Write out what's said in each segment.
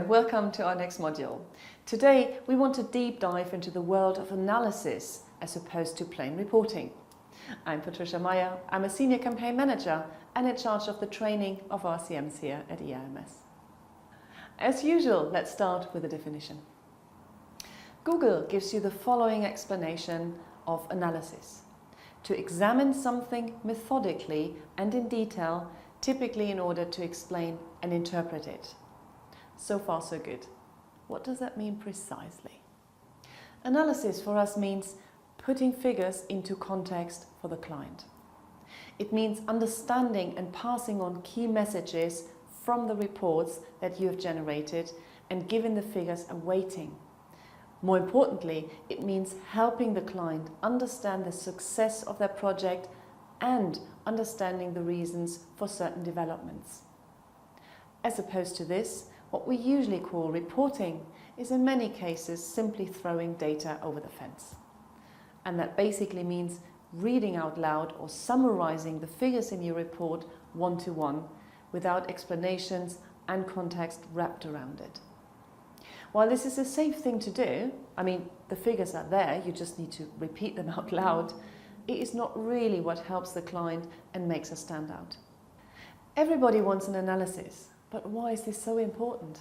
welcome to our next module. Today we want to deep dive into the world of analysis as opposed to plain reporting. I'm Patricia Meyer, I'm a Senior Campaign Manager and in charge of the training of our CMs here at EIMS. As usual, let's start with a definition. Google gives you the following explanation of analysis: to examine something methodically and in detail, typically in order to explain and interpret it. So far so good. What does that mean precisely? Analysis for us means putting figures into context for the client. It means understanding and passing on key messages from the reports that you have generated and giving the figures a weighting. More importantly, it means helping the client understand the success of their project and understanding the reasons for certain developments. As opposed to this, what we usually call reporting is in many cases simply throwing data over the fence. And that basically means reading out loud or summarizing the figures in your report one-to-one without explanations and context wrapped around it. While this is a safe thing to do, the figures are there, you just need to repeat them out loud, it is not really what helps the client and makes us stand out. Everybody wants an analysis, but why is this so important?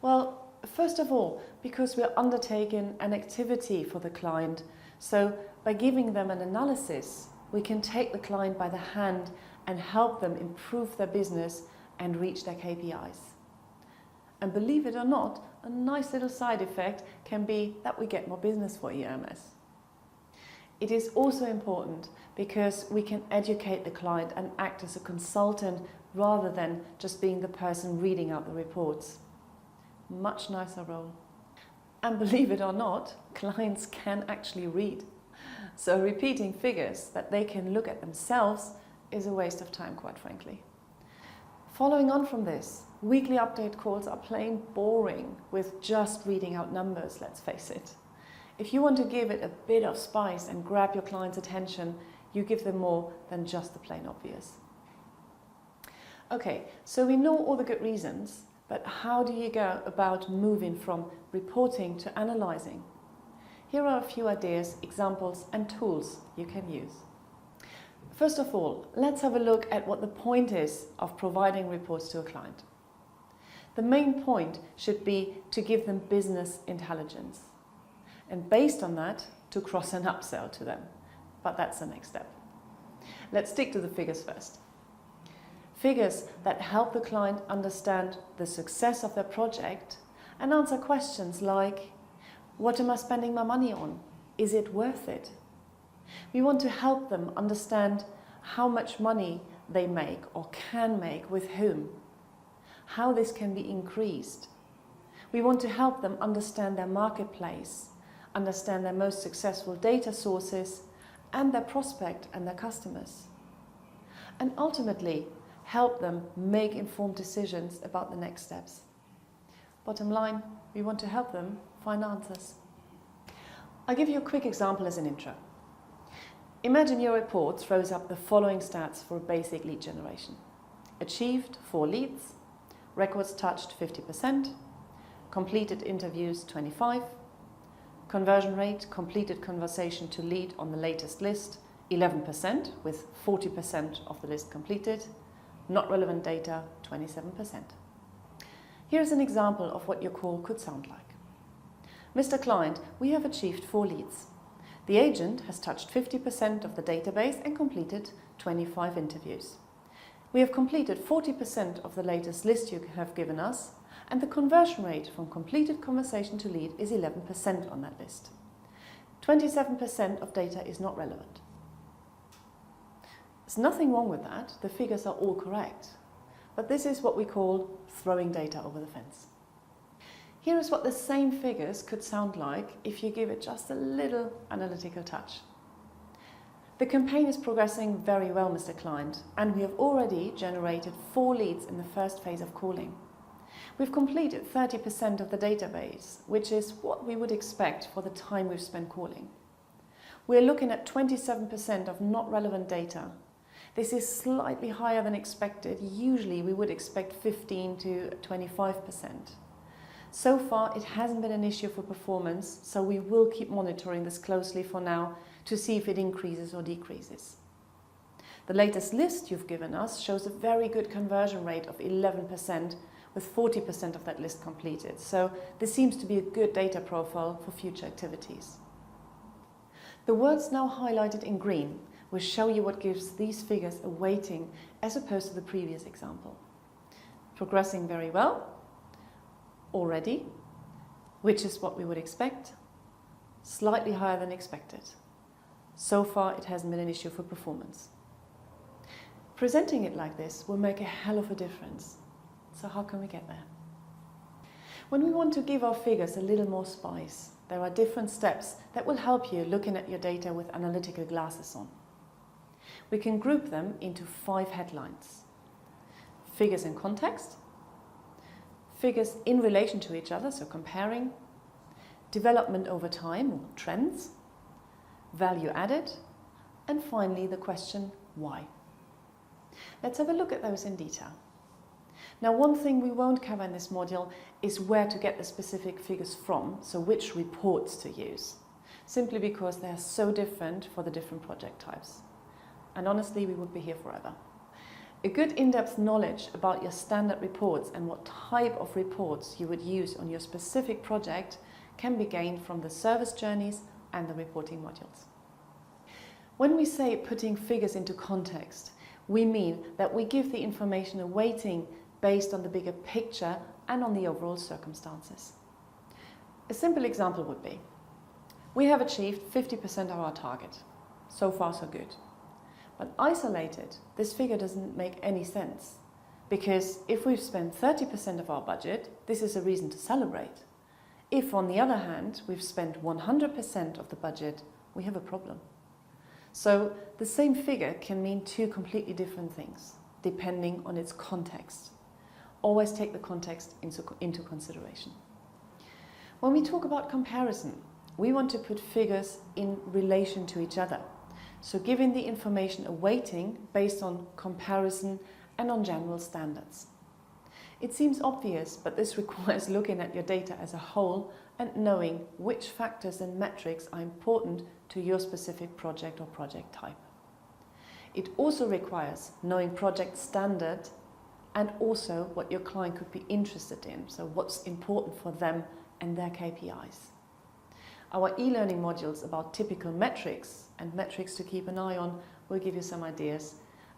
Well, first of all, because we're undertaking an activity for the client, so by giving them an analysis, we can take the client by the hand and help them improve their business and reach their KPIs. And believe it or not, a nice little side effect can be that we get more business for EIMS. It is also important because we can educate the client and act as a consultant rather than just being the person reading out the reports. Much nicer role. And believe it or not, clients can actually read. So repeating figures that they can look at themselves is a waste of time, quite frankly. Following on from this, weekly update calls are plain boring with just reading out numbers, let's face it. If you want to give it a bit of spice and grab your client's attention, you give them more than just the plain obvious. Okay, so we know all the good reasons, but how do you go about moving from reporting to analysing? Here are a few ideas, examples and tools you can use. First of all, let's have a look at what the point is of providing reports to a client. The main point should be to give them business intelligence, and based on that, to cross and upsell to them. But that's the next step. Let's stick to the figures first. Figures that help the client understand the success of their project and answer questions like, what am I spending my money on? Is it worth it? We want to help them understand how much money they make or can make with whom, how this can be increased. We want to help them understand their marketplace, understand their most successful data sources and their prospect and their customers. And ultimately, help them make informed decisions about the next steps. Bottom line, we want to help them find answers. I'll give you a quick example as an intro. Imagine your report throws up the following stats for a basic lead generation. Achieved 4 leads, records touched 50%, completed interviews 25, conversion rate, completed conversation to lead on the latest list 11% with 40% of the list completed, not relevant data 27%. Here's an example of what your call could sound like. Mr. Client, we have achieved 4 leads. The agent has touched 50% of the database and completed 25 interviews. We have completed 40% of the latest list you have given us, and the conversion rate from completed conversation to lead is 11% on that list. 27% of data is not relevant. There's nothing wrong with that, the figures are all correct. But this is what we call throwing data over the fence. Here is what the same figures could sound like if you give it just a little analytical touch. The campaign is progressing very well, Mr. Client, and we have already generated 4 leads in the first phase of calling. We've completed 30% of the database, which is what we would expect for the time we've spent calling. We're looking at 27% of not relevant data, This is slightly higher than expected. Usually we would expect 15 to 25%. So far it hasn't been an issue for performance, so we will keep monitoring this closely for now to see if it increases or decreases. The latest list you've given us shows a very good conversion rate of 11%, with 40% of that list completed. So this seems to be a good data profile for future activities. The words now highlighted in green will show you what gives these figures a weighting as opposed to the previous example. Progressing very well, already, which is what we would expect, slightly higher than expected. So far it hasn't been an issue for performance. Presenting it like this will make a hell of a difference. So how can we get there? When we want to give our figures a little more spice, there are different steps that will help you looking at your data with analytical glasses on. We can group them into 5 headlines. Figures in context, figures in relation to each other, so comparing, development over time or trends, value added, and finally the question why. Let's have a look at those in detail. Now, one thing we won't cover in this module is where to get the specific figures from, so which reports to use, simply because they are so different for the different project types. And honestly, we would be here forever. A good in-depth knowledge about your standard reports and what type of reports you would use on your specific project can be gained from the service journeys and the reporting modules. When we say putting figures into context, we mean that we give the information a weighting based on the bigger picture and on the overall circumstances. A simple example would be, we have achieved 50% of our target. So far so good. But isolated, this figure doesn't make any sense, because if we've spent 30% of our budget, this is a reason to celebrate. If, on the other hand, we've spent 100% of the budget, we have a problem. So the same figure can mean 2 completely different things, depending on its context. Always take the context into consideration. When we talk about comparison, we want to put figures in relation to each other. So giving the information a weighting based on comparison and on general standards. It seems obvious, but this requires looking at your data as a whole and knowing which factors and metrics are important to your specific project or project type. It also requires knowing project standard and also what your client could be interested in, so what's important for them and their KPIs. Our e-learning modules about typical metrics and metrics to keep an eye on will give you some ideas,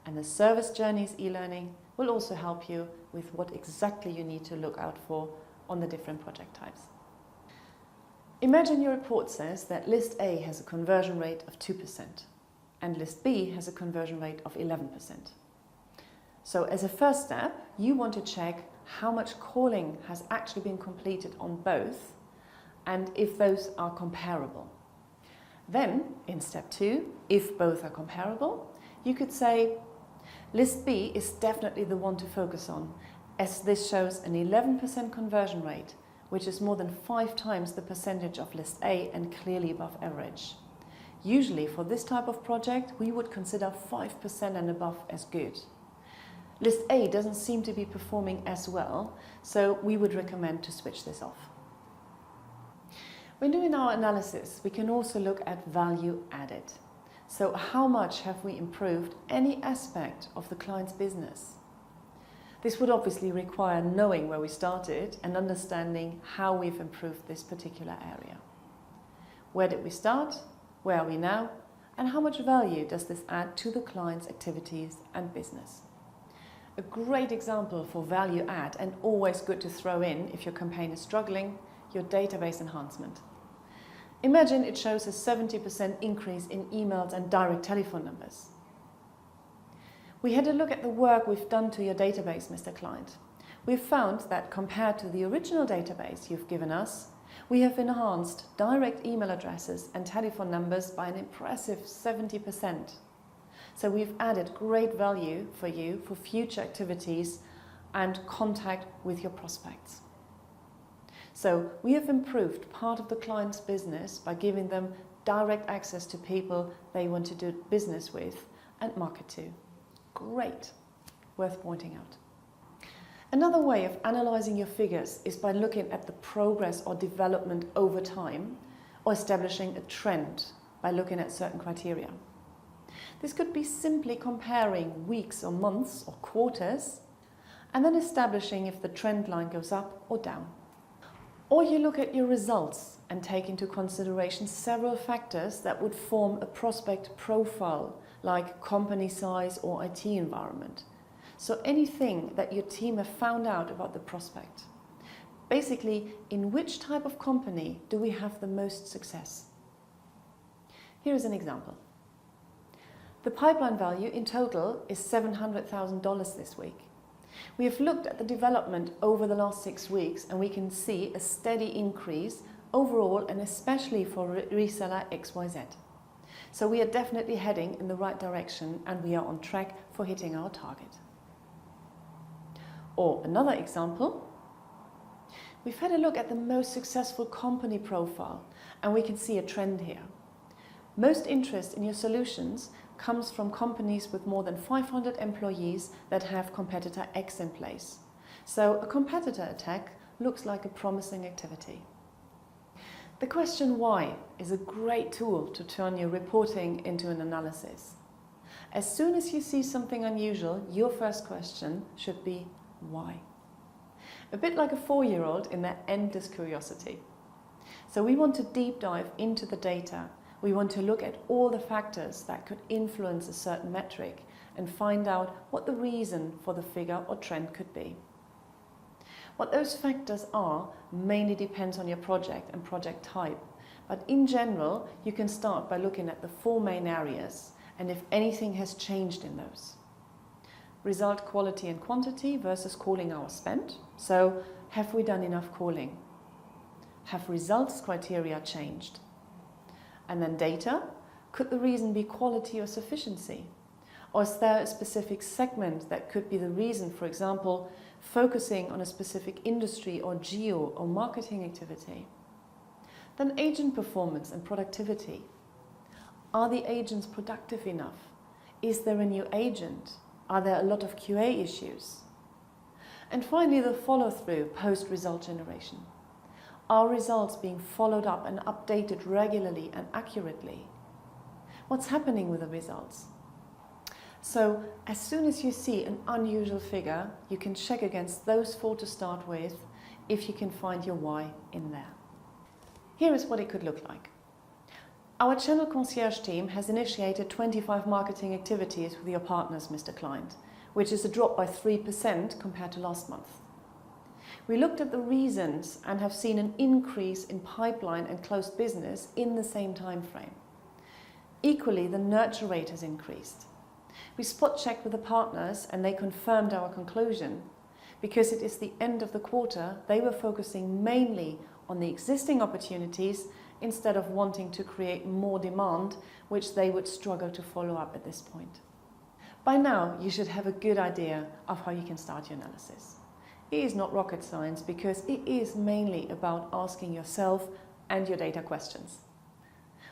and the service journeys e-learning will also help you with what exactly you need to look out for on the different project types. Imagine your report says that list A has a conversion rate of 2% and list B has a conversion rate of 11%. So as a first step, you want to check how much calling has actually been completed on both and if those are comparable. Then, in step 2, if both are comparable, you could say, list B is definitely the one to focus on, as this shows an 11% conversion rate, which is more than 5 times the percentage of list A and clearly above average. Usually, for this type of project, we would consider 5% and above as good. List A doesn't seem to be performing as well, so we would recommend to switch this off. When doing our analysis, we can also look at value added. So how much have we improved any aspect of the client's business? This would obviously require knowing where we started and understanding how we've improved this particular area. Where did we start? Where are we now? And how much value does this add to the client's activities and business? A great example for value add, and always good to throw in if your campaign is struggling, your database enhancement. Imagine it shows a 70% increase in emails and direct telephone numbers. We had a look at the work we've done to your database, Mr. Client. We've found that compared to the original database you've given us, we have enhanced direct email addresses and telephone numbers by an impressive 70%. So we've added great value for you for future activities and contact with your prospects. So we have improved part of the client's business by giving them direct access to people they want to do business with and market to. Great, worth pointing out. Another way of analysing your figures is by looking at the progress or development over time, or establishing a trend by looking at certain criteria. This could be simply comparing weeks or months or quarters, and then establishing if the trend line goes up or down. Or you look at your results and take into consideration several factors that would form a prospect profile, like company size or IT environment. So anything that your team have found out about the prospect. Basically, in which type of company do we have the most success? Here is an example. The pipeline value in total is $700,000 this week. We have looked at the development over the last 6 weeks, and we can see a steady increase overall, and especially for reseller XYZ. So we are definitely heading in the right direction, and we are on track for hitting our target. Or another example, we've had a look at the most successful company profile, and we can see a trend here. Most interest in your solutions comes from companies with more than 500 employees that have competitor X in place. So a competitor attack looks like a promising activity. The question why is a great tool to turn your reporting into an analysis. As soon as you see something unusual, your first question should be why. A bit like a 4-year-old in their endless curiosity. So we want to deep dive into the data. We want to look at all the factors that could influence a certain metric and find out what the reason for the figure or trend could be. What those factors are mainly depends on your project and project type, but in general you can start by looking at the 4 main areas and if anything has changed in those. Result quality and quantity versus calling hours spent. So have we done enough calling? Have results criteria changed? And then data, could the reason be quality or sufficiency? Or is there a specific segment that could be the reason, for example, focusing on a specific industry or geo or marketing activity? Then agent performance and productivity. Are the agents productive enough? Is there a new agent? Are there a lot of QA issues? And finally, the follow-through post-result generation. Are results being followed up and updated regularly and accurately? What's happening with the results? So, as soon as you see an unusual figure, you can check against those 4 to start with if you can find your why in there. Here is what it could look like. Our Channel Concierge team has initiated 25 marketing activities with your partners, Mr. Client, which is a drop by 3% compared to last month. We looked at the reasons and have seen an increase in pipeline and closed business in the same time frame. Equally, the nurture rate has increased. We spot checked with the partners and they confirmed our conclusion. Because it is the end of the quarter, they were focusing mainly on the existing opportunities instead of wanting to create more demand, which they would struggle to follow up at this point. By now, you should have a good idea of how you can start your analysis. It is not rocket science because it is mainly about asking yourself and your data questions.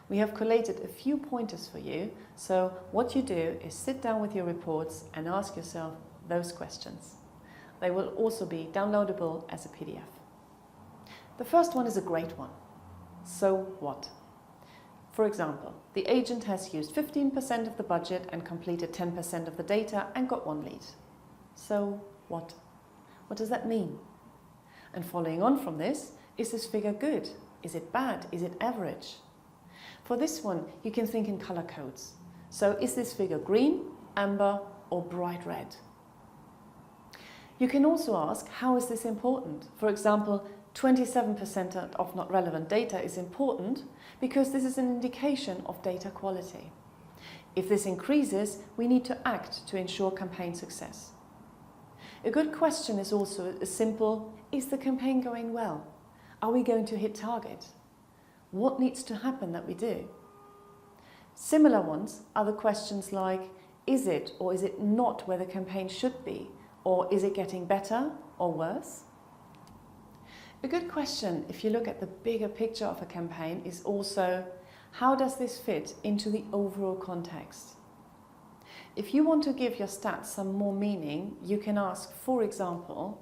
We have collated a few pointers for you, so what you do is sit down with your reports and ask yourself those questions. They will also be downloadable as a PDF. The first one is a great one. So what? For example, the agent has used 15% of the budget and completed 10% of the data and got 1 lead. So what? What does that mean? And following on from this, is this figure good? Is it bad? Is it average? For this one, you can think in color codes. So is this figure green, amber, or bright red? You can also ask, how is this important? For example, 27% of not relevant data is important because this is an indication of data quality. If this increases, we need to act to ensure campaign success. A good question is also a simple, is the campaign going well? Are we going to hit target? What needs to happen that we do? Similar ones are the questions like, is it or is it not where the campaign should be? Or is it getting better or worse? A good question, if you look at the bigger picture of a campaign, is also, how does this fit into the overall context? If you want to give your stats some more meaning, you can ask, for example,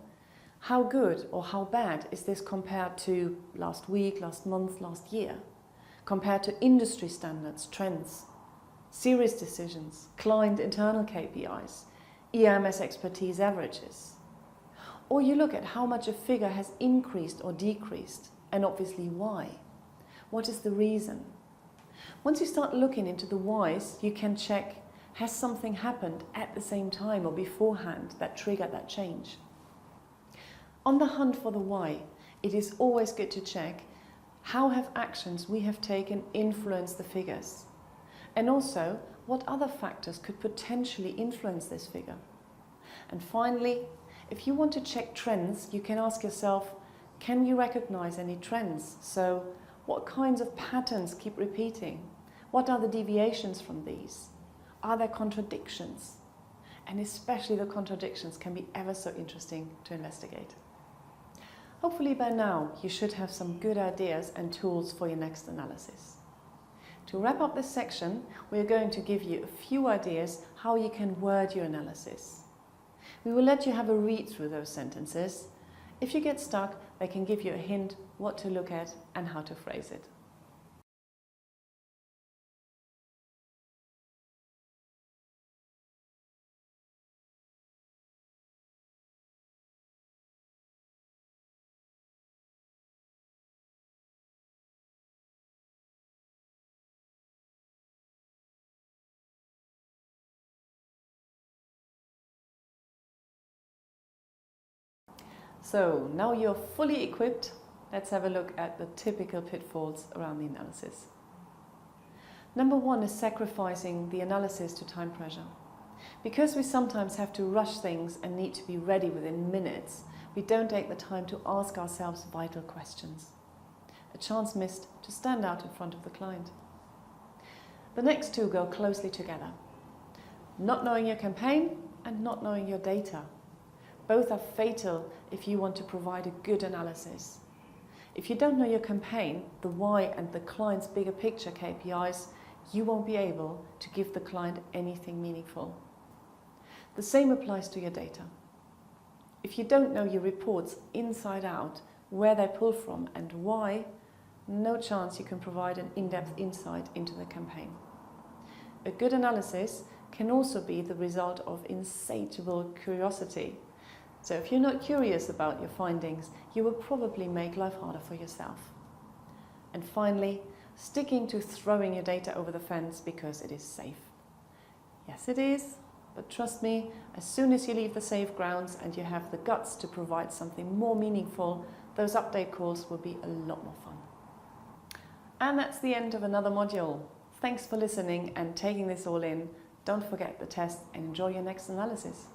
how good or how bad is this compared to last week, last month, last year? Compared to industry standards, trends, series decisions, client internal KPIs, EMS expertise averages. Or you look at how much a figure has increased or decreased, and obviously why. What is the reason? Once you start looking into the whys, you can check, has something happened at the same time or beforehand that triggered that change? On the hunt for the why, it is always good to check, how have actions we have taken influenced the figures? And also, what other factors could potentially influence this figure? And finally, if you want to check trends, you can ask yourself, can we recognize any trends? So, what kinds of patterns keep repeating? What are the deviations from these? Are there contradictions? And especially the contradictions can be ever so interesting to investigate. Hopefully by now you should have some good ideas and tools for your next analysis. To wrap up this section, we are going to give you a few ideas how you can word your analysis. We will let you have a read through those sentences. If you get stuck, they can give you a hint what to look at and how to phrase it. So now you're fully equipped, let's have a look at the typical pitfalls around the analysis. Number one is sacrificing the analysis to time pressure. Because we sometimes have to rush things and need to be ready within minutes, we don't take the time to ask ourselves vital questions. A chance missed to stand out in front of the client. The next two go closely together. Not knowing your campaign and not knowing your data. Both are fatal if you want to provide a good analysis. If you don't know your campaign, the why and the client's bigger picture KPIs, you won't be able to give the client anything meaningful. The same applies to your data. If you don't know your reports inside out, where they pull from and why, no chance you can provide an in-depth insight into the campaign. A good analysis can also be the result of insatiable curiosity. So if you're not curious about your findings, you will probably make life harder for yourself. And finally, sticking to throwing your data over the fence because it is safe. Yes, it is, but trust me, as soon as you leave the safe grounds and you have the guts to provide something more meaningful, those update calls will be a lot more fun. And that's the end of another module. Thanks for listening and taking this all in. Don't forget the test and enjoy your next analysis.